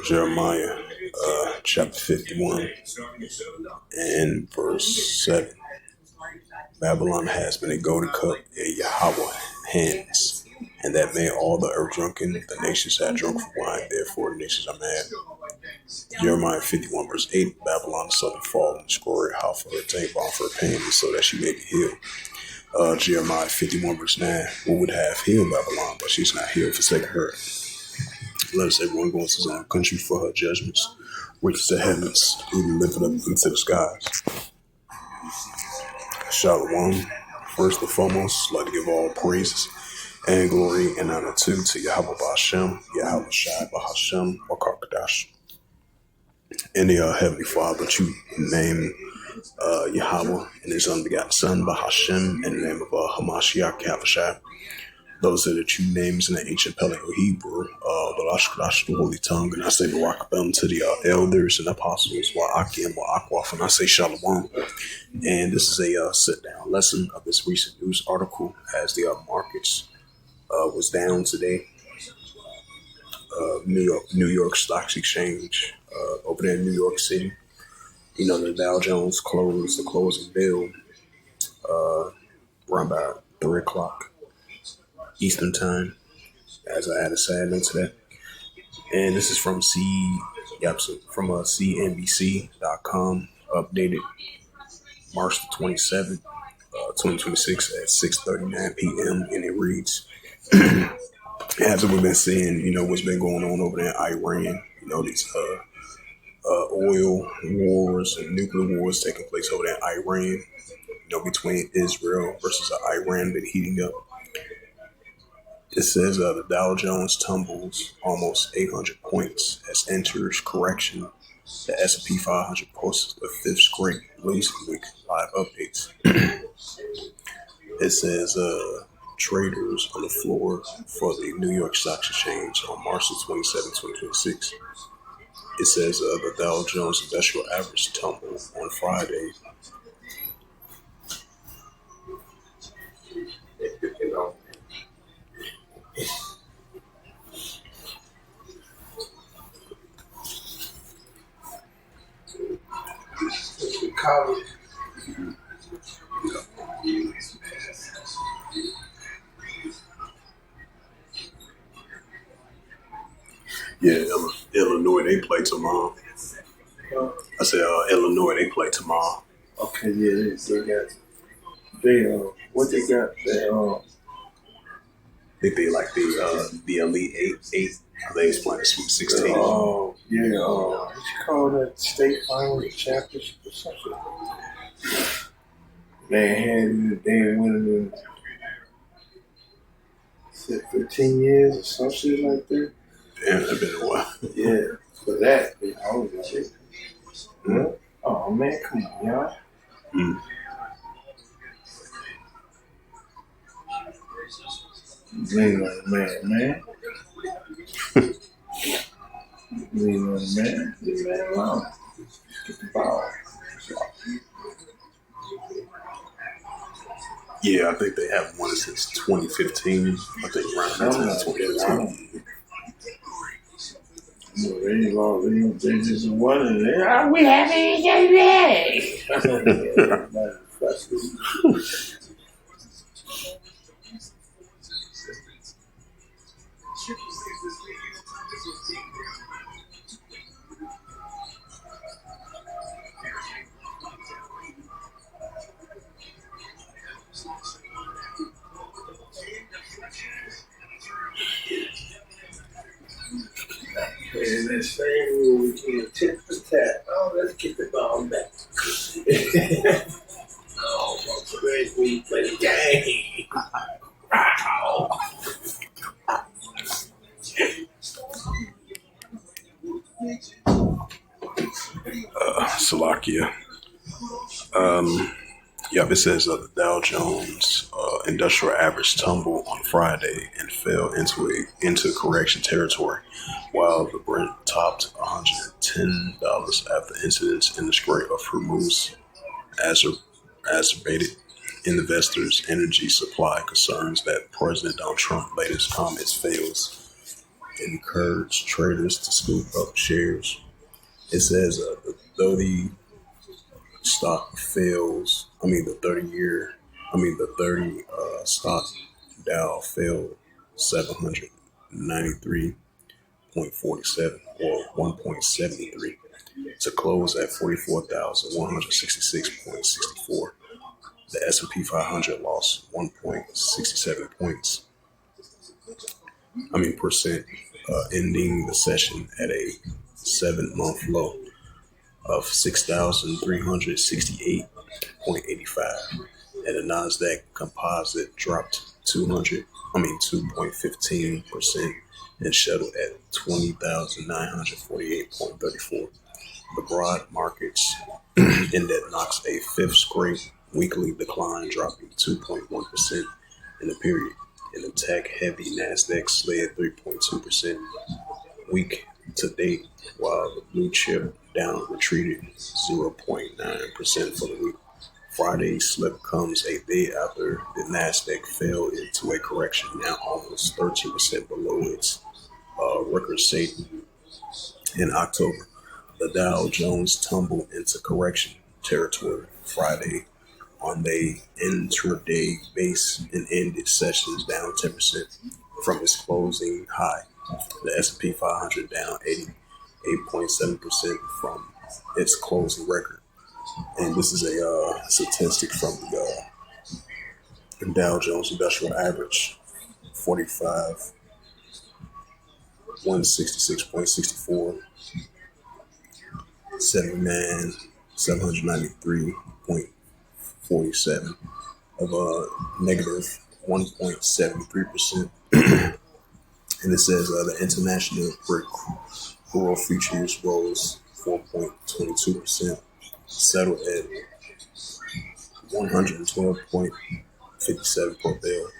Jeremiah chapter 51 and verse 7. Babylon has been a golden cup in Yahweh's hands, and that made all the earth drunken. The nations had drunk from wine, therefore the nations are mad. Jeremiah 51 verse 8. Babylon is suddenly fall and destroy how for her pain, bomb for her pain, so that she may be healed. Jeremiah 51 verse 9. Who would have healed Babylon, but she's not healed, forsake her. Let us everyone go into his own country, for her judgments reach the heavens, even lifted up into the skies. Shalom. First and foremost, I'd like to give all praises and glory and honor to Yahweh B'Hashem, Yahweh Shai B'Hashem, Wakakadash. And the Heavenly Father, that you name Yahweh and his unbegotten Son B'Hashem, in the name of Hamashiach Yahushua. Those that you names in the ancient Paleo-Hebrew, the Lashkadash, the Holy Tongue, and I say Barakabam to the elders and apostles, Wa'akim, Wa'akwaf, and I say Shalom. And this is a sit-down lesson of this recent news article as the markets was down today. New York Stock Exchange over there in New York City. You know, the Dow Jones closed, the closing bell around about 3 o'clock Eastern time, as I add a side note to that. And this is from CNBC.com, updated March the 27th, 2026 at 6:39 p.m. And it reads, as we've been seeing, you know, what's been going on over there in Iran, you know, these oil wars and nuclear wars taking place over there in Iran, you know, between Israel versus Iran been heating up. It says the Dow Jones tumbles almost 800 points as enters correction. The S&P 500 posts the 5th straight losing week. Live updates. It says traders on the floor for the New York Stock Exchange on March 27, 2026. It says the Dow Jones Industrial Average tumbled on Friday. You know, college. Yeah, Illinois, they play tomorrow. I said Illinois, they play tomorrow. Okay, yeah, what they got? They like the Elite Eight. They was playing the Sweet 16. Oh, yeah. What you call that state final championship or something? They ain't winning in 15 years or some shit like that. Damn, that's been a while. Yeah, for that, holy shit. Mm. Oh man, come on, y'all. Mm. Lean on the man. Lean on the man. Leave the man alone. Get the ball. Yeah, I think they haven't won it since 2015. I think around that time, 2015. They just won it. We haven't done that. And that same rule, we can tip for tat. Oh, let's get the ball back. Oh, what's great when you play the game? Wow. Salakia. Yep, it says the Dow Jones Industrial Average tumbled on Friday and fell into correction territory, while the Brent topped $110 after incidents in the Strait of Hormuz exacerbated investors' energy supply concerns that President Donald Trump's latest comments fails encourage traders to scoop up shares. It says though the stock fails, the 30 stock Dow fell 793.47 or 1.73 to close at 44,166.64. The S&P 500 lost 1.67 points, percent, ending the session at a 7-month low of 6,368.85, and the Nasdaq Composite dropped 2.15% and settled at 20,948.34. The broad markets index knocks a fifth straight weekly decline, dropping 2.1% in the period. And the tech-heavy Nasdaq slid 3.2% week to date, while the blue chip down retreated 0.9% for the week. Friday's slip comes a day after the Nasdaq fell into a correction, now almost 13% below its record set in October. The Dow Jones tumbled into correction territory Friday on the intraday base and ended sessions down 10% from its closing high. The S&P 500 down 88.7% from its closing record. And this is a statistic from the Dow Jones Industrial Average, 45, 166.64, 79, 793.47 of a negative 1.73%. And it says the international brick rural futures rose 4.22%, settled at 112.57 per barrel.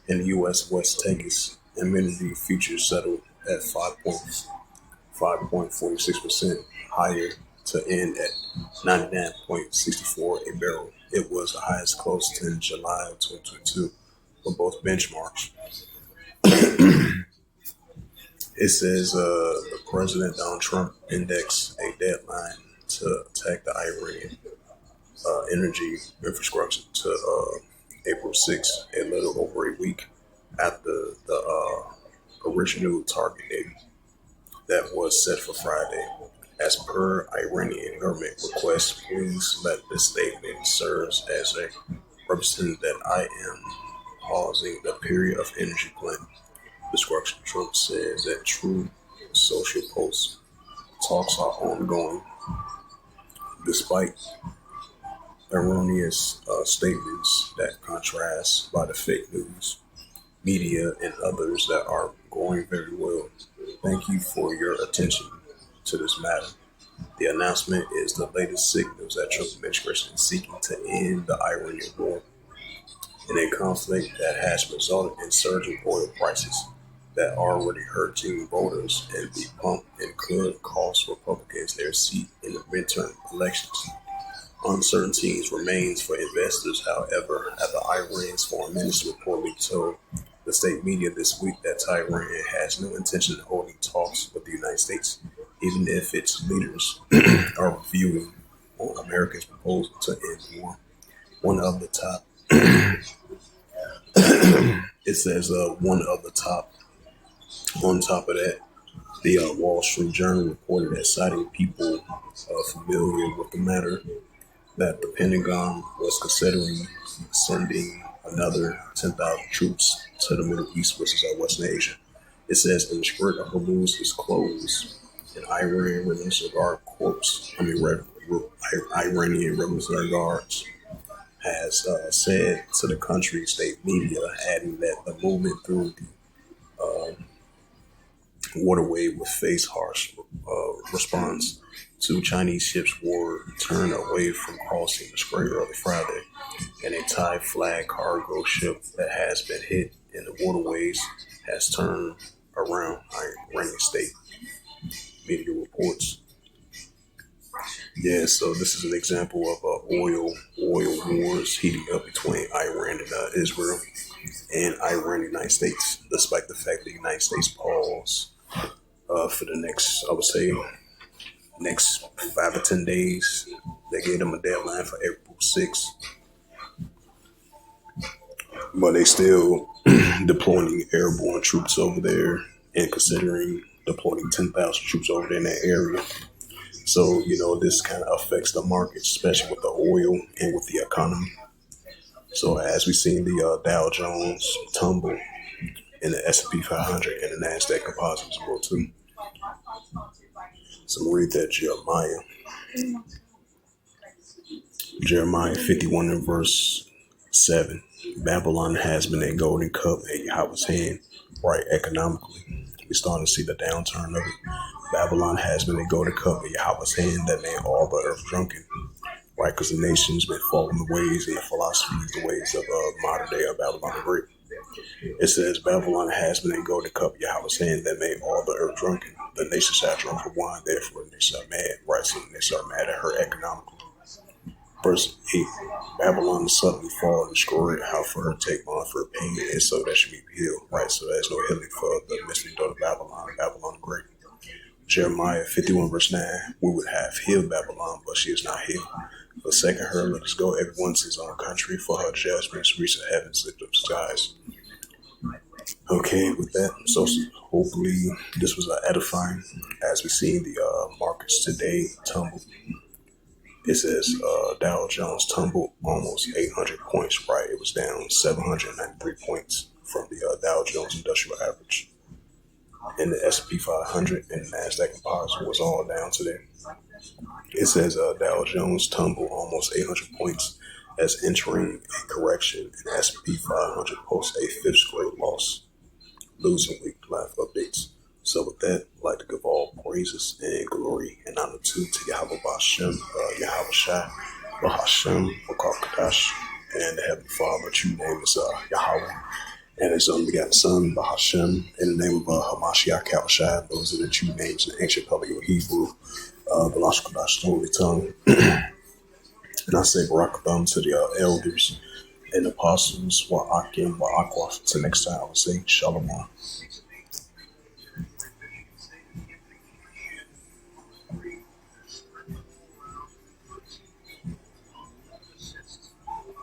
And the U.S. West Texas Intermediate futures settled at 5.46% higher to end at 99.64 a barrel. It was the highest close in July of 2022 for both benchmarks. It says the President Donald Trump indexed a deadline to attack the Iranian energy infrastructure to April 6th, a little over a week after the original target date that was set for Friday. As per Iranian government request, please let this statement serve as a representative that I am pausing the period of energy plan destruction. Trump says that true social post talks are ongoing despite erroneous statements that contrast by the fake news media and others that are going very well. Thank you for your attention to this matter. The announcement is the latest signals that Trump administration is seeking to end the Iranian war in a conflict that has resulted in surging oil prices that are already hurting voters and the pump and could cost Republicans their seat in the midterm elections. Uncertainties remains for investors, however, after Iran's foreign minister reportedly told the state media this week that Tehran has no intention of holding talks with the United States, even if its leaders are reviewing on America's proposal to end the war. One of the top, it says one of the top. On top of that, the Wall Street Journal reported that citing people familiar with the matter that the Pentagon was considering sending another 10,000 troops to the Middle East versus Western Asia. It says in the Strait of Hormuz is closed, and Iranian Revolutionary Guards has said to the country's state media, adding that the movement through the waterway would face harsh response. Two Chinese ships were turned away from crossing the Strait early Friday, and a Thai flag cargo ship that has been hit in the waterways has turned around, Iranian state media reports. Yeah, so this is an example of oil wars heating up between Iran and Israel and Iran and the United States, despite the fact that the United States paused for the next, I would say, next 5 to 10 days. They gave them a deadline for April 6th, but they still deploying airborne troops over there and considering deploying 10,000 troops over there in that area. So, this kind of affects the market, especially with the oil and with the economy. So, as we've seen the Dow Jones tumble in the S&P 500 and the NASDAQ composite as well, too. So, I'm read that Jeremiah 51 and verse 7. Babylon has been a golden cup in Yahweh's hand, right, economically. We're starting to see the downturn of it. Babylon has been a golden cup in Yahweh's hand that made all the earth drunken, right? Because the nation's been following the ways and the philosophies, the ways of modern day of Babylon the Great. It says, Babylon has been a golden cup in Yahweh's hand that made all the earth drunken. The nation shall drunk her wine, therefore the nation are mad, right? So the nation are mad at her economically. Verse 8, Babylon is suddenly fall and destroyed, how for her take on for her pain, and so that she be healed, right? So there's no healing for the mystery daughter Babylon, Babylon the Great. Jeremiah 51 verse 9, we would have healed Babylon, but she is not healed. Forsaken her, let us go everyone to his own country, for her judgments reach the heavens, lift up skies. Okay, with that, so hopefully this was edifying. As we see the markets today tumble. It says Dow Jones tumbled almost 800 points, right? It was down 793 points from the Dow Jones Industrial Average. And the S&P 500 and the NASDAQ composite was all down today. It says Dow Jones tumbled almost 800 points as entering a correction, and S&P 500 posts a fifth straight loss, losing week live updates. So with that, I'd like to give all praises and glory and honor to Yahweh Bashem, Yahweh Shai, Bahashem, Bakakadash, and the Heavenly Father. True name is Yahweh, and his unbegotten Son, Bahashem, in the name of Hamashiach Yahushua. Those are the true names in ancient Paleo Hebrew, the Lashkadash, the Holy Tongue. And I say Barakatham to the elders and apostles, Wa'akim, Wa'akwa. Till next time, I will say Shalom.